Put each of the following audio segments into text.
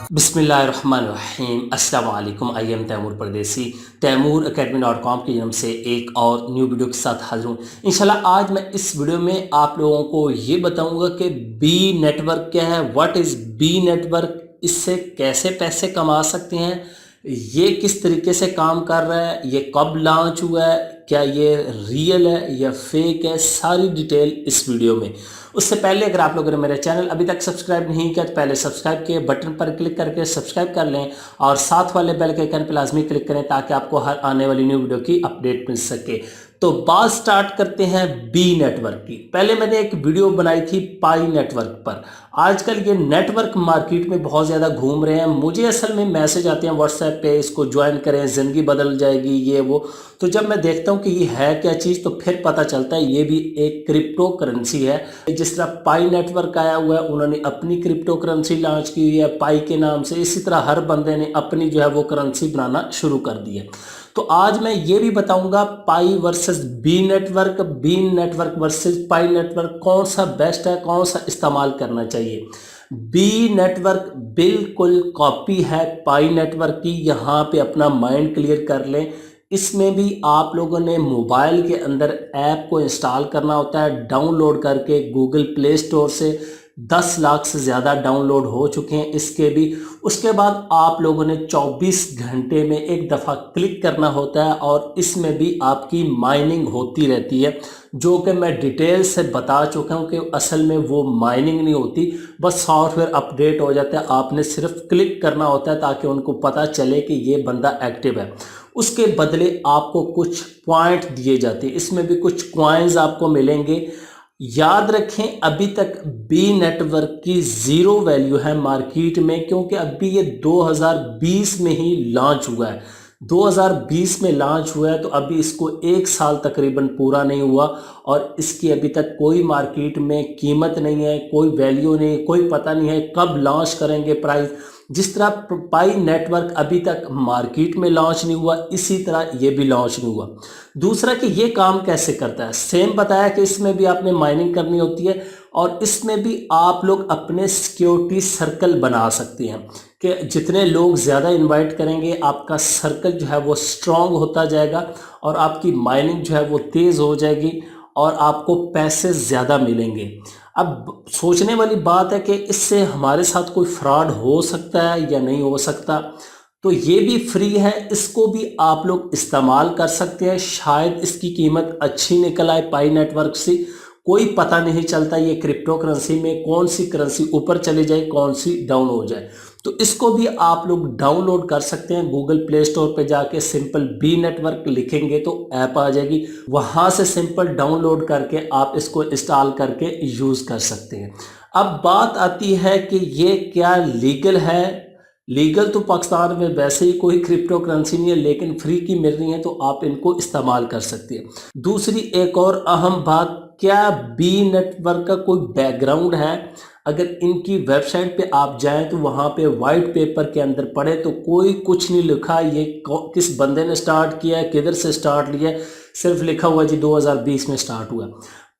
बिस्मिल्लाहिर्रहमानिर्रहीम अस्सलाम वालेकुम। आई एम तैमूर परदेसी तैमूर academy.com की जन्म से एक और न्यू वीडियो के साथ हाजिर हूँ। इंशाल्लाह आज मैं इस वीडियो में आप लोगों को ये बताऊंगा कि बी नेटवर्क क्या है, व्हाट इज़ बी नेटवर्क, इससे कैसे पैसे कमा सकते हैं, ये किस तरीके से काम कर रहा है, ये कब लॉन्च हुआ है, क्या ये रियल है या फेक है, सारी डिटेल इस वीडियो में। उससे पहले अगर आप लोगों ने मेरे चैनल अभी तक सब्सक्राइब नहीं किया तो पहले सब्सक्राइब के बटन पर क्लिक करके सब्सक्राइब कर लें और साथ वाले बेल के आइकन पर लाजमी क्लिक करें ताकि आपको हर आने वाली न्यू वीडियो की अपडेट मिल सके। तो बात स्टार्ट करते हैं बी नेटवर्क की। पहले मैंने एक वीडियो बनाई थी पाई नेटवर्क पर। आजकल ये नेटवर्क मार्केट में बहुत ज़्यादा घूम रहे हैं। मुझे असल में मैसेज आते हैं व्हाट्सएप पे, इसको ज्वाइन करें, ज़िंदगी बदल जाएगी, ये वो। तो जब मैं देखता हूँ कि ये है क्या चीज़ तो फिर पता चलता है ये भी एक क्रिप्टो करेंसी है। जिस तरह पाई नेटवर्क आया हुआ है, उन्होंने अपनी क्रिप्टो करेंसी लॉन्च की हुई है पाई के नाम से, इसी तरह हर बंदे ने अपनी जो है वो करेंसी बनाना शुरू कर दी है। तो आज मैं ये भी बताऊंगा पाई वर्सेस बी नेटवर्क वर्सेस पाई नेटवर्क, कौन सा बेस्ट है, कौन सा इस्तेमाल करना चाहिए। बी नेटवर्क बिल्कुल कॉपी है पाई नेटवर्क की। यहाँ पे अपना माइंड क्लियर कर लें। इसमें भी आप लोगों ने मोबाइल के अंदर ऐप को इंस्टॉल करना होता है डाउनलोड करके गूगल प्ले स्टोर से। 10 लाख से ज़्यादा डाउनलोड हो चुके हैं इसके भी। उसके बाद आप लोगों ने 24 घंटे में एक दफ़ा क्लिक करना होता है और इसमें भी आपकी माइनिंग होती रहती है, जो कि मैं डिटेल से बता चुका हूं कि असल में वो माइनिंग नहीं होती, बस सॉफ्टवेयर अपडेट हो जाता है। आपने सिर्फ क्लिक करना होता है ताकि उनको पता चले कि ये बंदा एक्टिव है। उसके बदले आपको कुछ पॉइंट दिए जाते हैं, इसमें भी कुछ कॉइन्स आपको मिलेंगे। याद रखें अभी तक बी नेटवर्क की ज़ीरो वैल्यू है मार्केट में, क्योंकि अभी ये 2020 में ही लॉन्च हुआ है। 2020 में लॉन्च हुआ है तो अभी इसको 1 साल तकरीबन पूरा नहीं हुआ और इसकी अभी तक कोई मार्केट में कीमत नहीं है, कोई वैल्यू नहीं, कोई पता नहीं है कब लॉन्च करेंगे प्राइस। जिस तरह पाई नेटवर्क अभी तक मार्केट में लॉन्च नहीं हुआ, इसी तरह ये भी लॉन्च नहीं हुआ। दूसरा कि ये काम कैसे करता है, सेम बताया कि इसमें भी आपने माइनिंग करनी होती है और इसमें भी आप लोग अपने सिक्योरिटी सर्कल बना सकते हैं कि जितने लोग ज़्यादा इनवाइट करेंगे आपका सर्कल जो है वो स्ट्रॉन्ग होता जाएगा और आपकी माइनिंग जो है वो तेज़ हो जाएगी और आपको पैसे ज़्यादा मिलेंगे। अब सोचने वाली बात है कि इससे हमारे साथ कोई फ्रॉड हो सकता है या नहीं हो सकता। तो ये भी फ्री है, इसको भी आप लोग इस्तेमाल कर सकते हैं। शायद इसकी कीमत अच्छी निकल आए पाई नेटवर्क से, कोई पता नहीं चलता ये क्रिप्टो करेंसी में कौन सी करेंसी ऊपर चले जाए, कौन सी डाउन हो जाए। तो इसको भी आप लोग डाउनलोड कर सकते हैं। गूगल प्ले स्टोर पे जाके सिंपल बी नेटवर्क लिखेंगे तो ऐप आ जाएगी, वहाँ से सिंपल डाउनलोड करके आप इसको इंस्टॉल करके यूज़ कर सकते हैं। अब बात आती है कि ये क्या लीगल है। लीगल तो पाकिस्तान में वैसे ही कोई क्रिप्टो करेंसी नहीं है, लेकिन फ्री की मिल रही है तो आप इनको इस्तेमाल कर सकते हैं। दूसरी एक और अहम बात, क्या बी नेटवर्क का कोई बैकग्राउंड है। अगर इनकी वेबसाइट पे आप जाएं तो वहाँ पे वाइट पेपर के अंदर पढ़े तो कोई कुछ नहीं लिखा ये किस बंदे ने स्टार्ट किया है, किधर से स्टार्ट लिया है, सिर्फ लिखा हुआ जी 2020 में स्टार्ट हुआ।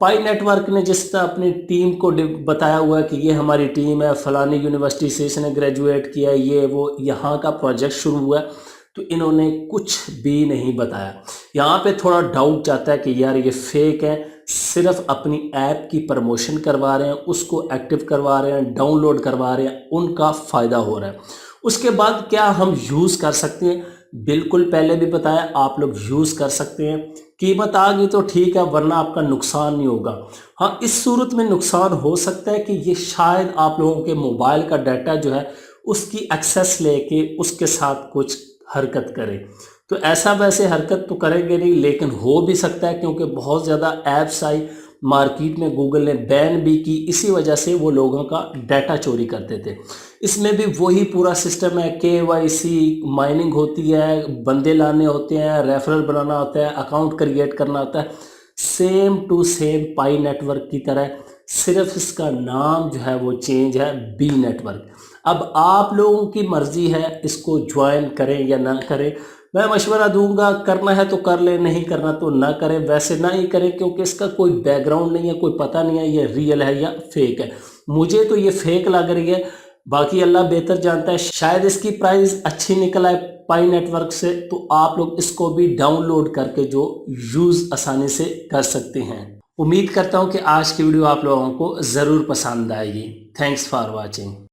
पाई नेटवर्क ने जिस तरह अपनी टीम को बताया हुआ है कि ये हमारी टीम है, फलानी यूनिवर्सिटी से इसने ग्रेजुएट किया है, ये वो यहाँ का प्रोजेक्ट शुरू हुआ है, तो इन्होंने कुछ भी नहीं बताया। यहाँ पे थोड़ा डाउट जाता है कि यार ये फेक है, सिर्फ अपनी ऐप की प्रमोशन करवा रहे हैं, उसको एक्टिव करवा रहे हैं, डाउनलोड करवा रहे हैं, उनका फ़ायदा हो रहा है। उसके बाद क्या हम यूज़ कर सकते हैं, बिल्कुल पहले भी बताया आप लोग यूज़ कर सकते हैं। कीमत आ गई तो ठीक है, वरना आपका नुकसान नहीं होगा। हाँ, इस सूरत में नुकसान हो सकता है कि ये शायद आप लोगों के मोबाइल का डाटा जो है उसकी एक्सेस लेके उसके साथ कुछ हरकत करे। तो ऐसा वैसे हरकत तो करेंगे नहीं, लेकिन हो भी सकता है क्योंकि बहुत ज़्यादा ऐप्स आई मार्केट में, गूगल ने बैन भी की, इसी वजह से वो लोगों का डाटा चोरी करते थे। इसमें भी वही पूरा सिस्टम है, KYC माइनिंग होती है, बंदे लाने होते हैं, रेफरल बनाना होता है, अकाउंट क्रिएट करना होता है, same to same pi network की तरह, सिर्फ इसका नाम जो है वो चेंज है बी नेटवर्क। अब आप लोगों की मर्ज़ी है इसको ज्वाइन करें या ना करें। मैं मशवरा दूंगा करना है तो कर ले, नहीं करना तो ना करें। वैसे ना ही करें क्योंकि इसका कोई बैकग्राउंड नहीं है, कोई पता नहीं है ये रियल है या फेक है। मुझे तो ये फेक लग रही है। बाकी अल्लाह बेहतर जानता है, शायद इसकी प्राइस अच्छी निकल आए पाई नेटवर्क से, तो आप लोग इसको भी डाउनलोड करके जो यूज़ आसानी से कर सकते हैं। उम्मीद करता हूँ कि आज की वीडियो आप लोगों को ज़रूर पसंद आएगी। Thanks for watching.